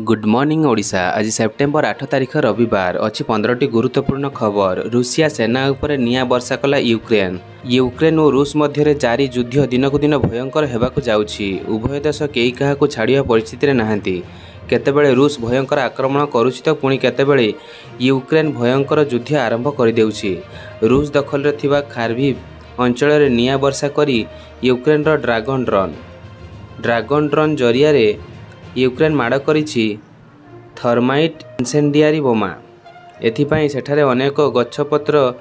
Good morning Odisha. आज September 8 तारिख रविवार अच्छी 15टी गुरुत्वपूर्ण खबर। रूसिया सेना उपर निया वर्षा कला यूक्रेन और रूस मध्य जारी युद्ध दिनकू दिन भयंकर होगाकू जाउछि। उभय देश केई काहाकू छाड़िया परिस्थिति नाहांती। केतेबेले रूस भयंकर आक्रमण करुछि तो पुणी केतेबेले यूक्रेन भयंकर युद्ध आरंभ कर देउछि। रूस दखल रे थिबा खार्किव अंचल रे निया वर्षा करी यूक्रेन रो ड्रागन ड्रोन जरिया रे यूक्रेन माड़ करिछि थर्माइट इनसेंडियारी बोमा। एथिपाई सेठारे अनेक गछपत्र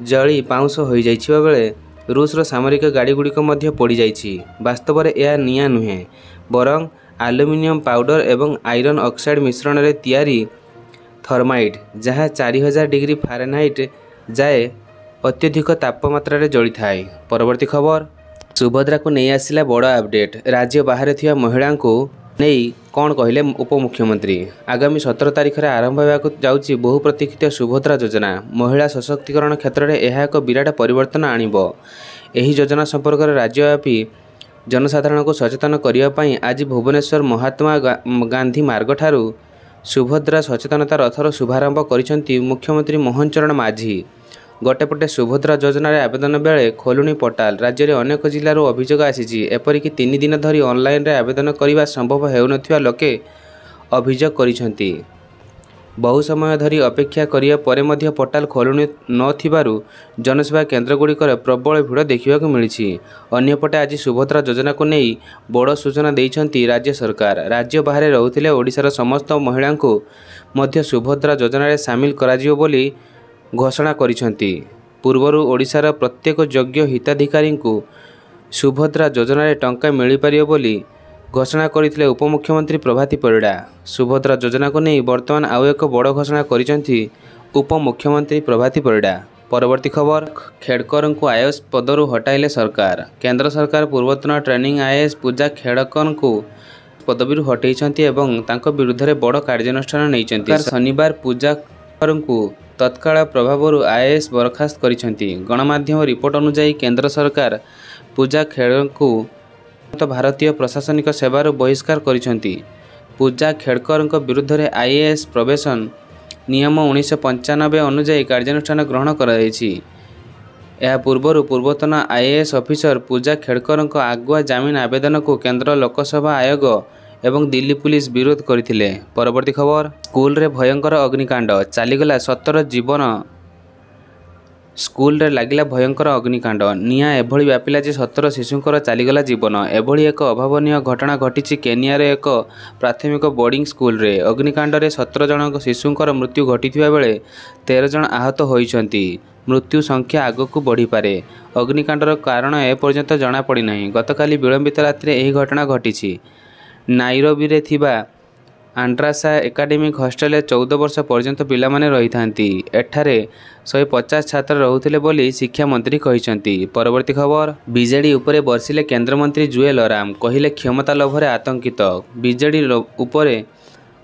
जली पाउंश हो जाइछिबा बेले रूसर सामरिक गाड़ी गुड़िक मध्य पोड़ी जाइछि। वास्तव में यह निया नुहे बरं आलुमिनियम पाउडर एवं आयरन ऑक्साइड मिश्रण रे तैयारी थर्माइट, जहाँ 4000 डिग्री फारेनहाइट जाए अत्यधिक तापमात्रा रे जली थाए। परवर्ती खबर, सुभद्रा को नहीं आसिला बड़ अपडेट। राज्य बाहर थिया महिला को नहीं कौन कहले उपमुख्यमंत्री। आगामी 17 तारिख में आरंभ होगा जाउछि बहु प्रतीक्षित सुभद्रा योजना। महिला सशक्तिकरण क्षेत्र में यह एक विराट परिवर्तन आणिब। एही योजना संपर्क में राज्यव्यापी जनसाधारण को सचेतन करने आज भुवनेश्वर महात्मा गांधी मार्ग ठारू सुभद्रा सचेतनता रथर शुभारंभ करिसेंती मुख्यमंत्री मोहन चरण माझी। गोटेपटे सुभद्रा योजना आवेदन बेले खोलुनी पोर्टाल। राज्य में अनेक जिलूर अभियोग आसी एपरिक 3 दिन धरी ऑनलाइन रे आवेदन करने संभव हेउनथिबा लोके अभियोग करिसेंती। बहु समय धरी अपेक्षा करिया परे मध्य पोर्टाल खोलुनी नथिबारु जनसेवा केन्द्र गुड़िकर प्रबल भिड़ देखा मिली। अन्यपटे आज सुभद्रा योजना को नहीं बड़ सूचना देइछंती राज्य सरकार। राज्य बाहर रहुथिले ओडिशार समस्त महिला को मध्य सुभद्रा योजना रे शामिल कराजियो बोली घोषणा करिसेंती। पूर्वर ओडिशार प्रत्येक योग्य हिताधिकारी को सुभद्रा योजना रे टंका मिल पारियो बोली घोषणा करथिले उपमुख्यमंत्री प्रभाती परिड़ा। सुभद्रा योजना को नहीं वर्तमान आउ एक बड़ घोषणा करिसेंती उपमुख्यमंत्री प्रभाती परिड़ा। परवर्ती खबर, खेड़कर को आईएएस पदरु हटाइले सरकार। केंद्र सरकार पूर्वतन ट्रेनिंग आईएएस पूजा खेड़कर को पदवी हटाइछंती एवं तांको विरुद्ध रे बड़ कार्यानुष्ठान नैछंती। शनिवार पूजा को तत्काल प्रभाव आईएएस बरखास्त करिसेंती। गणमाध्यम रिपोर्ट अनुसार केंद्र सरकार पूजा खेड़कर को भारतीय प्रशासनिक सेवार बहिष्कार करिसेंती। पूजा खेड़कर विरुद्ध रे आईएएस प्रवेशन नियम 1995 अनुसार कार्यानुष्ठान ग्रहण कराଯାଇଛି। यह पूर्वतन आईएएस ऑफिसर पूजा खेड़कर आगुआ जमीन आवेदन को केंद्र लोकसेवा आयोग एवं दिल्ली पुलिस विरोध करथिले। परवर्ती खबर, स्कूल रे भयंकर अग्निकांड चलीगला 17 जीवन। स्कूल रे लागिला भयंकर अग्निकांड। निया एभली व्यापिला जे 17 शिशुंकर चलीगला जीवन। एभली एक अभावनीय घटना घटिछि केनिया रे एक प्राथमिक बोर्डिंग स्कूल रे। अग्निकांड रे 17 जन शिशुंकर मृत्यु घटिथिबा बेले 13 जन आहत होइछंती। मृत्यु संख्या आगकू बढ़ी पारे। अग्निकांडर कारण एपर्यंत जना पड़ी नाही। गतकाली विलंबित रात्रि एही घटना घटिछि। नाइरोबी रे थिबा आंड्रासा एकाडेमिक हॉस्टेल 14 वर्ष पर्यंत पिला माने रही थांती। एठारे 150 छात्र रहुथिले बोली शिक्षा मंत्री कहिसंती। परवर्ती खबर, बीजेडी उपरे बर्षिले केंद्र मंत्री जुएल ओराम कहिले क्षमता लोभरे आतंकित। बीजेडी उपरे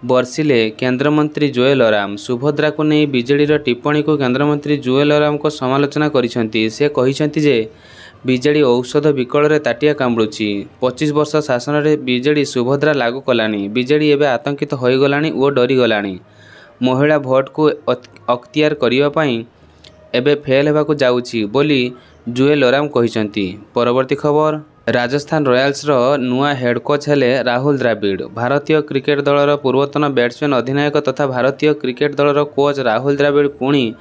बर्षिले केंद्र मंत्री जुएल ओराम। सुभद्रा को नहीं बीजेडी टिप्पणी को केंद्र मंत्री जुएल ओराम को समालोचना करिसंती। से कहिसंती जे बीजेडी औषध विकल रे ताटिया कामुड़ुछि। 25 वर्ष शासन रे बीजेडी सुभद्रा लागू कलानी। बीजेडी एबे आतंकित होई गलानी ओ डरी गलानी। महिला भोट को अख्तियार करिवा पई एबे फेल हेबाकू जाउछि बोली जुएल ओराम कहिसंती। परवर्ती खबर, राजस्थान रॉयल्स रो नुआ हेड कोच हेले राहुल द्रविड़। भारतीय क्रिकेट दलर पूर्वतन बैट्समैन अधिनायक तथा भारतीय क्रिकेट दलर कोच राहुल द्रविड़ पुणी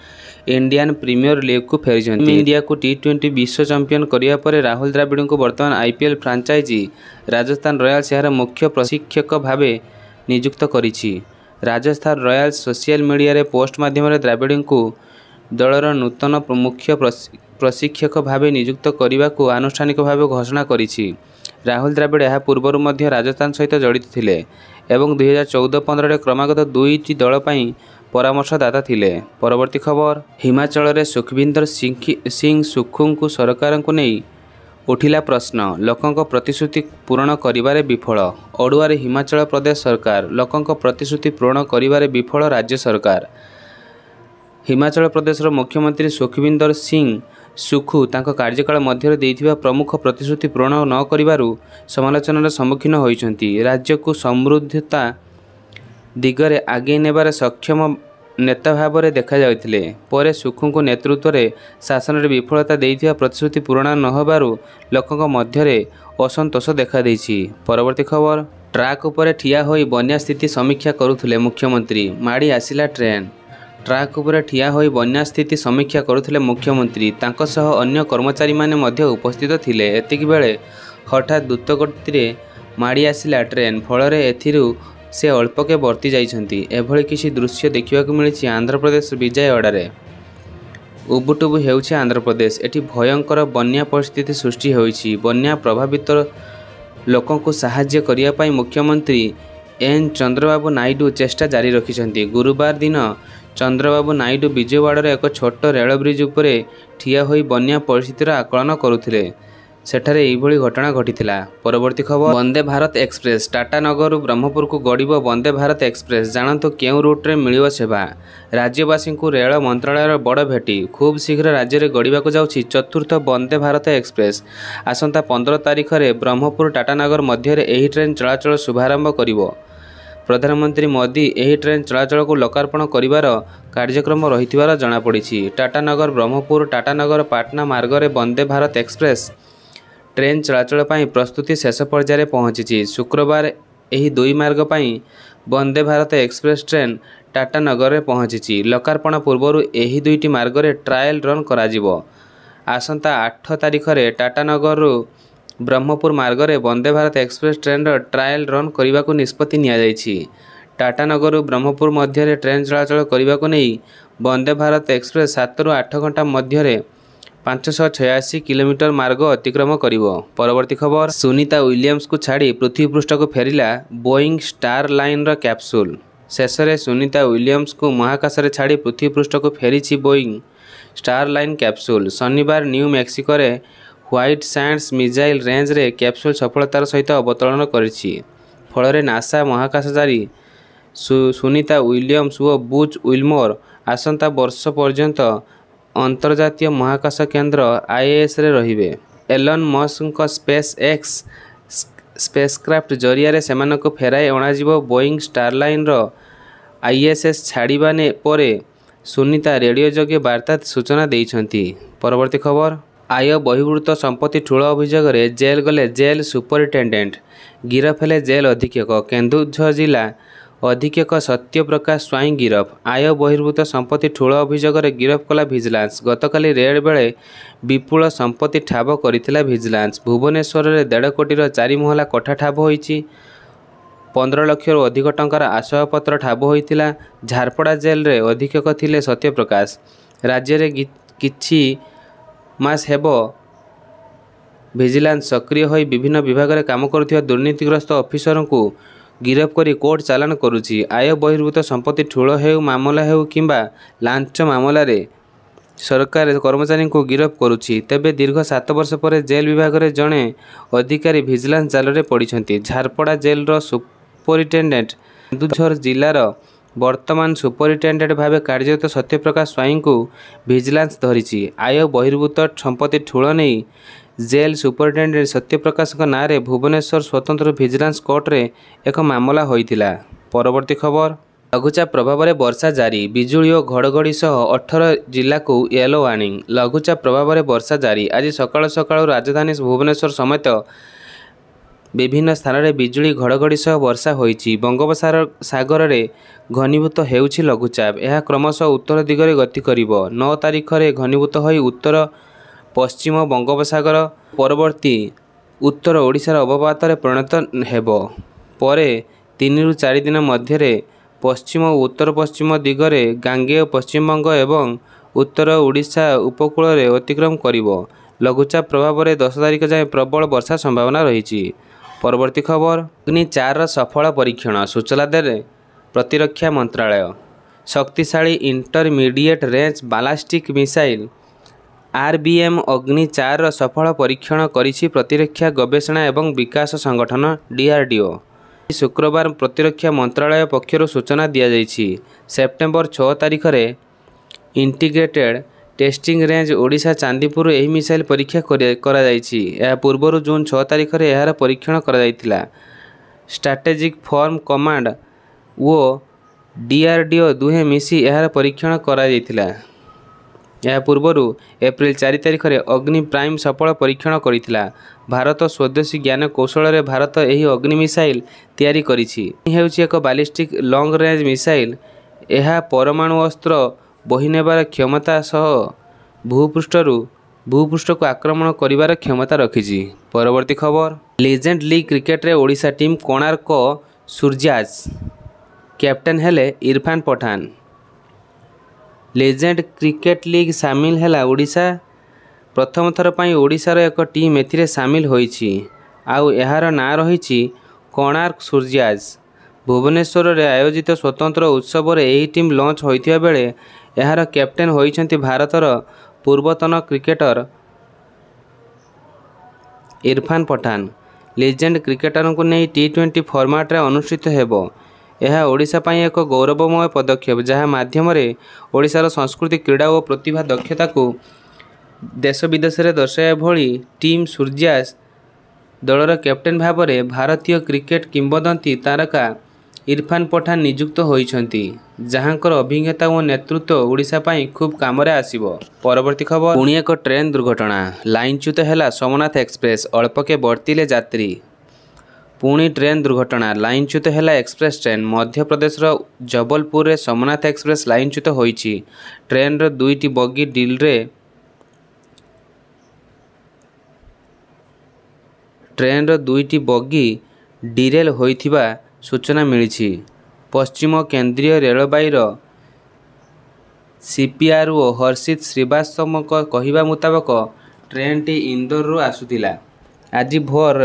इंडियन प्रीमियर लीग को फेरिछंती। इंडिया को T20 विश्व चैंपियन करिया परे राहुल द्रविड़ को वर्तमान आईपीएल फ्रांचाइजी राजस्थान रॉयल्स यार मुख्य प्रशिक्षक भावे नियुक्त करिछि। राजस्थान रॉयल्स सोशल मीडिया रे पोस्ट माध्यम द्रविड़ को दलर नूतन मुख्य प्रशिक्षक भावे नियुक्त करने को आनुष्ठानिक भाव घोषणा करिछि। राहुल द्रविड़ यह पूर्वर मध्य राजस्थान सहित जड़ित थिले एवं 2014-15 क्रमागत 2टी दल पई परामर्शदाता थिले। परवर्ती खबर, हिमाचल रे सुखविंदर सिंह सुक्खू को सरकार को नहीं उठिला प्रश्न। लोकों प्रतिश्रुति पूरण करिबारे विफल। ओडुआरे हिमाचल प्रदेश सरकार लोकों प्रतिश्रुति पूरण करिबारे विफल। राज्य सरकार हिमाचल प्रदेश मुख्यमंत्री सुखविंदर सिंह सुक्खू तांको कार्यकाल मध्य देइथिबा प्रमुख प्रतिश्रुति पूरण न करिबारु समालोचनार सम्मुखीन होइछंती। राज्य को समृद्धता ଦିଗରେ ଆଗେଇ ନେବାରେ ସକ୍ଷମ ନେତା ଭାବରେ ଦେଖାଯାଉଥିଲେ। ପରେ ସୁଖୁଙ୍କ ନେତୃତ୍ୱରେ ଶାସନରେ ବିଫଳତା ଦେଇଥିବା ପ୍ରତିଶ୍ରୁତି ପୂରଣ ନ ହେବାରୁ ଲୋକଙ୍କ ମଧ୍ୟରେ ଅସନ୍ତୋଷ ଦେଖାଦେଇଛି। ପରବର୍ତ୍ତୀ ଖବର। ଟ୍ରାକ୍ ଉପରେ ଠିଆ ହୋଇ ବନ୍ୟା ସ୍ଥିତି ସମୀକ୍ଷା କରୁଥିଲେ ମୁଖ୍ୟମନ୍ତ୍ରୀ। ମାଡ଼ି ଆସିଲା ଟ୍ରେନ୍। ଟ୍ରାକ୍ ଉପରେ ଠିଆ ହୋଇ ବନ୍ୟା ସ୍ଥିତି ସମୀକ୍ଷା କରୁଥିଲେ ମୁଖ୍ୟମନ୍ତ୍ରୀ। ତାଙ୍କ ସହ ଅନ୍ୟ କର୍ମଚାରୀମାନେ ମଧ୍ୟ ଉପସ୍ଥିତ ଥିଲେ। ଏତିକିବେଳେ ହଠାତ୍ ଦ୍ରୁତଗତିରେ ମାଡ଼ି ଆସିଲା ଟ୍ରେନ୍। ଫଳରେ ଏଥିରୁ ସେ ଅଳ୍ପକେ ବର୍ତ୍ତି ଯାଇଛନ୍ତି। ଏଭଳି କିଛି ଦୃଶ୍ୟ ଦେଖିବାକୁ ମିଳିଛି ଆନ୍ଧ୍ରପ୍ରଦେଶ ବିଜୟୱାଡ଼ାରେ। ଉବୁଟୁବୁ ହେଉଛି ଆନ୍ଧ୍ରପ୍ରଦେଶ। ଏଠି ଭୟଙ୍କର ବନ୍ୟା ପରିସ୍ଥିତି ସୃଷ୍ଟି ହୋଇଛି। ବନ୍ୟା ପ୍ରଭାବିତ ଲୋକଙ୍କୁ ସାହାଯ୍ୟ କରିବା ପାଇଁ ମୁଖ୍ୟମନ୍ତ୍ରୀ ଏନ୍ ଚନ୍ଦ୍ରବାବୁ ନାଇଡୁ ଚେଷ୍ଟା ଜାରି ରଖିଛନ୍ତି। ଗୁରୁବାର ଦିନ ଚନ୍ଦ୍ରବାବୁ ନାଇଡୁ ବିଜୟୱାଡ଼ାର ଏକ ଛୋଟ ରେଳ ବ୍ରିଜ୍ ଉପରେ ଠିଆ ହୋଇ ବନ୍ୟା ପରିସ୍ଥିତିର ଆକଳନ କରୁଥିଲେ। ସେଠାରେ ଏହିଭଳି ଘଟଣା ଘଟିଥିଲା। ପରବର୍ତ୍ତୀ ଖବର। ବନ୍ଦେ ଭାରତ ଏକ୍ସପ୍ରେସ୍। ଟାଟାନଗରରୁ ବ୍ରହ୍ମପୁରକୁ ଗଡ଼ିବ ବନ୍ଦେ ଭାରତ ଏକ୍ସପ୍ରେସ୍। ଜାଣନ୍ତୁ କେଉଁ ରୁଟ୍ରେ ମିଳିବ ସେବା। ରାଜ୍ୟବାସୀଙ୍କୁ ରେଳ ମନ୍ତ୍ରଣାଳୟର ବଡ଼ ଭେଟି। ଖୁବ୍ ଶୀଘ୍ର ରାଜ୍ୟରେ ଗଡ଼ିବାକୁ ଯାଉଛି ଚତୁର୍ଥ ବନ୍ଦେ ଭାରତ ଏକ୍ସପ୍ରେସ୍। ଆସନ୍ତା 15 ତାରିଖରେ ବ୍ରହ୍ମପୁର ଟାଟାନଗର ମଧ୍ୟରେ ଏହି ଟ୍ରେନ୍ ଚଳାଚଳ ଶୁଭାରମ୍ଭ କରିବ। ପ୍ରଧାନମନ୍ତ୍ରୀ ମୋଦି ଏହି ଟ୍ରେନ୍ ଚଳାଚଳକୁ ଲୋକାର୍ପଣ କରିବାର କାର୍ଯ୍ୟକ୍ରମ ରହିଥିବାର ଜଣାପଡ଼ିଛି। ଟାଟାନଗର ବ୍ରହ୍ମପୁର ଟାଟାନଗର ପାଟନା ମାର୍ଗରେ ବନ୍ଦେ ଭାରତ ଏକ୍ସପ୍ରେସ୍ ଟ୍ରେନ୍ ଚଳାଚଳ ପାଇଁ ପ୍ରସ୍ତୁତି ଶେଷ ପର୍ଯ୍ୟାୟରେ ପହଞ୍ଚିଛି। ଶୁକ୍ରବାର ଏହି ଦୁଇ ମାର୍ଗ ପାଇଁ ବନ୍ଦେ ଭାରତ ଏକ୍ସପ୍ରେସ୍ ଟ୍ରେନ୍ ଟାଟାନଗରରେ ପହଞ୍ଚିଛି। ଲୋକାର୍ପଣ ପୂର୍ବରୁ ଏହି ଦୁଇଟି ମାର୍ଗରେ ଟ୍ରାଏଲ୍ ରନ୍ କରାଯିବ। ଆସନ୍ତା 8 ତାରିଖରେ ଟାଟାନଗରରୁ ବ୍ରହ୍ମପୁର ମାର୍ଗରେ ବନ୍ଦେ ଭାରତ ଏକ୍ସପ୍ରେସ୍ ଟ୍ରେନ୍ର ଟ୍ରାଏଲ୍ ରନ୍ କରିବାକୁ ନିଷ୍ପତ୍ତି ନିଆଯାଇଛି। ଟାଟାନଗରରୁ ବ୍ରହ୍ମପୁର ମଧ୍ୟରେ ଟ୍ରେନ୍ ଚଳାଚଳ କରିବାକୁ ନେଇ ବନ୍ଦେ ଭାରତ ଏକ୍ସପ୍ରେସ୍ 7ରୁ 8 ଘଣ୍ଟା ମଧ୍ୟରେ 586 କିଲୋମିଟର ମାର୍ଗ ଅତିକ୍ରମ କରିବ। ପରବର୍ତ୍ତୀ ଖବର। ସୁନିତା ୱିଲିୟମ୍ସଙ୍କୁ ଛାଡ଼ି ପୃଥିବୀପୃଷ୍ଠକୁ ଫେରିଲା ବୋଇଂ ଷ୍ଟାର ଲାଇନ୍ର କ୍ୟାପସୁଲ୍। ଶେଷରେ ସୁନିତା ୱିଲିୟମ୍ସଙ୍କୁ ମହାକାଶରେ ଛାଡ଼ି ପୃଥିବୀପୃଷ୍ଠକୁ ଫେରିଛି ବୋଇଂ ଷ୍ଟାର ଲାଇନ୍ କ୍ୟାପସୁଲ୍। ଶନିବାର ନ୍ୟୁ ମେକ୍ସିକୋରେ ହ୍ୱାଇଟ୍ ସାଣ୍ଡସ୍ ମିଜାଇଲ୍ ରେଞ୍ଜରେ କ୍ୟାପସୁଲ୍ ସଫଳତାର ସହିତ ଅବତରଣ କରିଛି। ଫଳରେ ନାସା ମହାକାଶଚାରୀ ସୁନିତା ୱିଲିୟମ୍ସ ଓ ବୁଚ୍ ୱିଲ୍ମୋର୍ ଆସନ୍ତା ବର୍ଷ ପର୍ଯ୍ୟନ୍ତ ଅନ୍ତର୍ଜାତୀୟ ମହାକାଶ କେନ୍ଦ୍ର ISSରେ ରହିବେ। ଏଲନ୍ ମସ୍କଙ୍କ ସ୍ପେସ୍ ଏକ୍ସ ସ୍ପେସ୍କ୍ରାଫ୍ଟ ଜରିଆରେ ସେମାନଙ୍କୁ ଫେରାଇ ଅଣାଯିବ। ବୋଇଂ ଷ୍ଟାରଲାଇନ୍ର ISS ଛାଡ଼ିବା ପରେ ସୁନିତା ରେଡ଼ିଓ ଯୋଗେ ବାର୍ତ୍ତା ସୂଚନା ଦେଇଛନ୍ତି। ପରବର୍ତ୍ତୀ ଖବର। ଆୟ ବହିର୍ଭୂତ ସମ୍ପତ୍ତି ଠୁଳ ଅଭିଯୋଗରେ ଜେଲ୍ ଗଲେ ଜେଲ୍ ସୁପରିଟେଣ୍ଡେଣ୍ଟ। ଗିରଫ ହେଲେ ଜେଲ୍ ଅଧୀକ୍ଷକ। କେନ୍ଦୁଝର ଜିଲ୍ଲା ଅଧୀକ୍ଷକ ସତ୍ୟପ୍ରକାଶ ସ୍ୱାଇଁ ଗିରଫ। ଆୟ ବହିର୍ଭୂତ ସମ୍ପତ୍ତି ଠୁଳ ଅଭିଯୋଗରେ ଗିରଫ କଲା ଭିଜିଲାନ୍ସ। ଗତକାଲି ରେଡ୍ ବେଳେ ବିପୁଳ ସମ୍ପତ୍ତି ଠାବ କରିଥିଲା ଭିଜିଲାନ୍ସ। ଭୁବନେଶ୍ୱରରେ 1.5 କୋଟିର 4 ମହଲା କୋଠା ଠାବ ହୋଇଛି। 15 ଲକ୍ଷରୁ ଅଧିକ ଟଙ୍କାର ଆସବାବପତ୍ର ଠାବ ହୋଇଥିଲା। ଝାରପଡ଼ା ଜେଲ୍ରେ ଅଧୀକ୍ଷକ ଥିଲେ ସତ୍ୟପ୍ରକାଶ। ରାଜ୍ୟରେ କିଛି ମାସ ହେବ ଭିଜିଲାନ୍ସ ସକ୍ରିୟ ହୋଇ ବିଭିନ୍ନ ବିଭାଗରେ କାମ କରୁଥିବା ଦୁର୍ନୀତିଗ୍ରସ୍ତ ଅଫିସରଙ୍କୁ ଗିରଫ କରି କୋର୍ଟ ଚାଲାଣ କରୁଛି। ଆୟ ବହିର୍ଭୂତ ସମ୍ପତ୍ତି ଠୁଳ ହେଉ ମାମଲା ହେଉ କିମ୍ବା ଲାଞ୍ଚ ମାମଲାରେ ସରକାର କର୍ମଚାରୀଙ୍କୁ ଗିରଫ କରୁଛି। ତେବେ ଦୀର୍ଘ 7 ବର୍ଷ ପରେ ଜେଲ୍ ବିଭାଗରେ ଜଣେ ଅଧିକାରୀ ଭିଜିଲାନ୍ସ ଜାଲରେ ପଡ଼ିଛନ୍ତି। ଝାରପଡ଼ା ଜେଲ୍ର ସୁପରିଟେଣ୍ଡେଣ୍ଟ କେନ୍ଦୁଝର ଜିଲ୍ଲାର ବର୍ତ୍ତମାନ ସୁପରିଟେଣ୍ଡେଣ୍ଟ ଭାବେ କାର୍ଯ୍ୟରତ ସତ୍ୟପ୍ରକାଶ ସ୍ୱାଇଁଙ୍କୁ ଭିଜିଲାନ୍ସ ଧରିଛି। ଆୟ ବହିର୍ଭୂତ ସମ୍ପତ୍ତି ଠୁଳ ନେଇ ଜେଲ୍ ସୁପରିଟେଣ୍ଡେଣ୍ଟ ସତ୍ୟପ୍ରକାଶଙ୍କ ନାଁରେ ଭୁବନେଶ୍ୱର ସ୍ୱତନ୍ତ୍ର ଭିଜିଲାନ୍ସ କୋର୍ଟରେ ଏକ ମାମଲା ହୋଇଥିଲା। ପରବର୍ତ୍ତୀ ଖବର। ଲଘୁଚାପ ପ୍ରଭାବରେ ବର୍ଷା ଜାରି। ବିଜୁଳି ଓ ଘଡ଼ଘଡ଼ି ସହ 18 ଜିଲ୍ଲାକୁ ୟେଲୋ ୱାର୍ଣ୍ଣିଂ। ଲଘୁଚାପ ପ୍ରଭାବରେ ବର୍ଷା ଜାରି। ଆଜି ସକାଳୁ ସକାଳୁ ରାଜଧାନୀ ଭୁବନେଶ୍ୱର ସମେତ ବିଭିନ୍ନ ସ୍ଥାନରେ ବିଜୁଳି ଘଡ଼ଘଡ଼ି ସହ ବର୍ଷା ହୋଇଛି। ବଙ୍ଗୋପସାଗରରେ ଘନୀଭୂତ ହେଉଛି ଲଘୁଚାପ। ଏହା କ୍ରମଶଃ ଉତ୍ତର ଦିଗରେ ଗତି କରିବ। 9 ତାରିଖରେ ଘନୀଭୂତ ହୋଇ ଉତ୍ତର ପଶ୍ଚିମ ବଙ୍ଗୋପସାଗର ପରବର୍ତ୍ତୀ ଉତ୍ତର ଓଡ଼ିଶାର ଅବପାତରେ ପରିଣତ ହେବ। ପରେ 3ରୁ 4 ଦିନ ମଧ୍ୟରେ ପଶ୍ଚିମ ଓ ଉତ୍ତର ପଶ୍ଚିମ ଦିଗରେ ଗାଙ୍ଗେୟ ପଶ୍ଚିମବଙ୍ଗ ଏବଂ ଉତ୍ତର ଓଡ଼ିଶା ଉପକୂଳରେ ଅତିକ୍ରମ କରିବ। ଲଘୁଚାପ ପ୍ରଭାବରେ 10 ତାରିଖ ଯାଏଁ ପ୍ରବଳ ବର୍ଷା ସମ୍ଭାବନା ରହିଛି। ପରବର୍ତ୍ତୀ ଖବର। ଅଗ୍ନି 4ର ସଫଳ ପରୀକ୍ଷଣ। ସୂଚନା ଦେଲେ ପ୍ରତିରକ୍ଷା ମନ୍ତ୍ରଣାଳୟ। ଶକ୍ତିଶାଳୀ intermediate range ballistic missile RBM ଅଗ୍ନି 4ର ସଫଳ ପରୀକ୍ଷଣ କରିଛି ପ୍ରତିରକ୍ଷା ଗବେଷଣା ଏବଂ ବିକାଶ ସଂଗଠନ DRDO। ଶୁକ୍ରବାର ପ୍ରତିରକ୍ଷା ମନ୍ତ୍ରଣାଳୟ ପକ୍ଷରୁ ସୂଚନା ଦିଆଯାଇଛି। ସେପ୍ଟେମ୍ବର 6 ତାରିଖରେ integrated testing range Odisha Chandipur ଏହି ମିସାଇଲ୍ ପରୀକ୍ଷା କରାଯାଇଛି। ଏହା ପୂର୍ବରୁ ଜୁନ୍ 6 ତାରିଖରେ ଏହାର ପରୀକ୍ଷଣ କରାଯାଇଥିଲା। ଷ୍ଟ୍ରାଟେଜିକ୍ ଫୋର୍ସ କମାଣ୍ଡ ଓ DRDO ଦୁହେଁ ମିଶି ଏହାର ପରୀକ୍ଷଣ କରାଯାଇଥିଲା। ଏହା ପୂର୍ବରୁ ଏପ୍ରିଲ 4 ତାରିଖରେ ଅଗ୍ନି ପ୍ରାଇମ୍ ସଫଳ ପରୀକ୍ଷଣ କରିଥିଲା। ଭାରତ ସ୍ୱଦେଶୀ ଜ୍ଞାନ କୌଶଳରେ ଭାରତ ଏହି ଅଗ୍ନି ମିସାଇଲ୍ ତିଆରି କରିଛି। ଅଗ୍ନି ହେଉଛି ଏକ ବାଲିଷ୍ଟିକ୍ ଲଙ୍ଗ୍ ରେଞ୍ଜ ମିସାଇଲ୍। ଏହା ପରମାଣୁ ଅସ୍ତ୍ର ବୋହିନେବାର କ୍ଷମତା ସହ ଭୂପୃଷ୍ଠକୁ ଆକ୍ରମଣ କରିବାର କ୍ଷମତା ରଖିଛି। ପରବର୍ତ୍ତୀ ଖବର, ଲିଜେଣ୍ଡ ଲିଗ୍ କ୍ରିକେଟରେ ଓଡ଼ିଶା ଟିମ୍ କୋଣାର୍କ ସୂର୍ଯ୍ୟାସ୍ କ୍ୟାପ୍ଟେନ୍ ହେଲେ Irfan Pathan. Legend cricket league ସାମିଲ ହେଲା ଓଡ଼ିଶା। ପ୍ରଥମ ଥର ପାଇଁ ଓଡ଼ିଶାର ଏକ ଟିମ୍ ଏଥିରେ ସାମିଲ ହୋଇଛି। ଆଉ ଏହାର ନାଁ ରହିଛି କୋଣାର୍କ ସୂର୍ଯ୍ୟାସ୍। ଭୁବନେଶ୍ୱରରେ ଆୟୋଜିତ ସ୍ୱତନ୍ତ୍ର ଉତ୍ସବରେ ଏହି ଟିମ୍ ଲଞ୍ଚ ହୋଇଥିବା ବେଳେ ଏହାର କ୍ୟାପ୍ଟେନ୍ ହୋଇଛନ୍ତି ଭାରତର ପୂର୍ବତନ କ୍ରିକେଟର ଇରଫାନ ପଠାନ। ଲିଜେଣ୍ଡ କ୍ରିକେଟରଙ୍କୁ ନେଇ T20 ଫର୍ମାଟରେ ଅନୁଷ୍ଠିତ ହେବ। ଏହା ଓଡ଼ିଶା ପାଇଁ ଏକ ଗୌରବମୟ ପଦକ୍ଷେପ, ଯାହା ମାଧ୍ୟମରେ ଓଡ଼ିଶାର ସଂସ୍କୃତି, କ୍ରୀଡ଼ା ଓ ପ୍ରତିଭା ଦକ୍ଷତାକୁ ଦେଶ ବିଦେଶରେ ଦର୍ଶାଇବା ଭଳି ଟିମ୍ ସୂର୍ଯ୍ୟାସ୍ ଦଳର କ୍ୟାପ୍ଟେନ୍ ଭାବରେ ଭାରତୀୟ କ୍ରିକେଟ କିମ୍ବଦନ୍ତୀ ତାରକା ଇରଫାନ ପଠାନ ନିଯୁକ୍ତ ହୋଇଛନ୍ତି, ଯାହାଙ୍କର ଅଭିଜ୍ଞତା ଓ ନେତୃତ୍ୱ ଓଡ଼ିଶା ପାଇଁ ଖୁବ୍ କାମରେ ଆସିବ। ପରବର୍ତ୍ତୀ ଖବର, ପୁଣି ଏକ ଟ୍ରେନ୍ ଦୁର୍ଘଟଣା। ଲାଇନଚ୍ୟୁତ ହେଲା ସୋମନାଥ ଏକ୍ସପ୍ରେସ୍, ଅଳ୍ପକେ ବର୍ତ୍ତିଲେ ଯାତ୍ରୀ। ପୁଣି ଟ୍ରେନ୍ ଦୁର୍ଘଟଣା। ଲାଇନଚ୍ୟୁତ ହେଲା ଏକ୍ସପ୍ରେସ୍ ଟ୍ରେନ୍। ମଧ୍ୟପ୍ରଦେଶର ଜବଲପୁରରେ ସୋମନାଥ ଏକ୍ସପ୍ରେସ୍ ଲାଇନଚ୍ୟୁତ ହୋଇଛି। ଟ୍ରେନ୍ର ଦୁଇଟି ବଗି ଡିରେଲ୍ ହୋଇଥିବା ସୂଚନା ମିଳିଛି। ପଶ୍ଚିମ କେନ୍ଦ୍ରୀୟ ରେଳବାଇର CPRO ହର୍ଷିତ ଶ୍ରୀବାସ୍ତବଙ୍କ କହିବା ମୁତାବକ ଟ୍ରେନ୍ଟି ଇନ୍ଦୋରରୁ ଆସୁଥିଲା। ଆଜି ଭୋର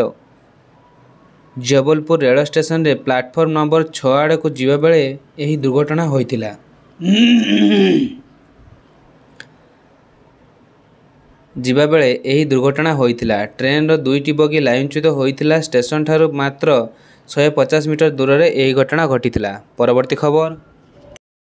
ଜବଲପୁର ରେଳ ଷ୍ଟେସନରେ ପ୍ଲାଟଫର୍ମ ନମ୍ବର 6 ଆଡ଼କୁ ଯିବାବେଳେ ଏହି ଦୁର୍ଘଟଣା ହୋଇଥିଲା। ଟ୍ରେନ୍ର ଦୁଇଟି ବଗି ଲାଇନଚ୍ୟୁତ ହୋଇଥିଲା। ଷ୍ଟେସନଠାରୁ ମାତ୍ର 150 ମିଟର ଦୂରରେ ଏହି ଘଟଣା ଘଟିଥିଲା। ପରବର୍ତ୍ତୀ ଖବର,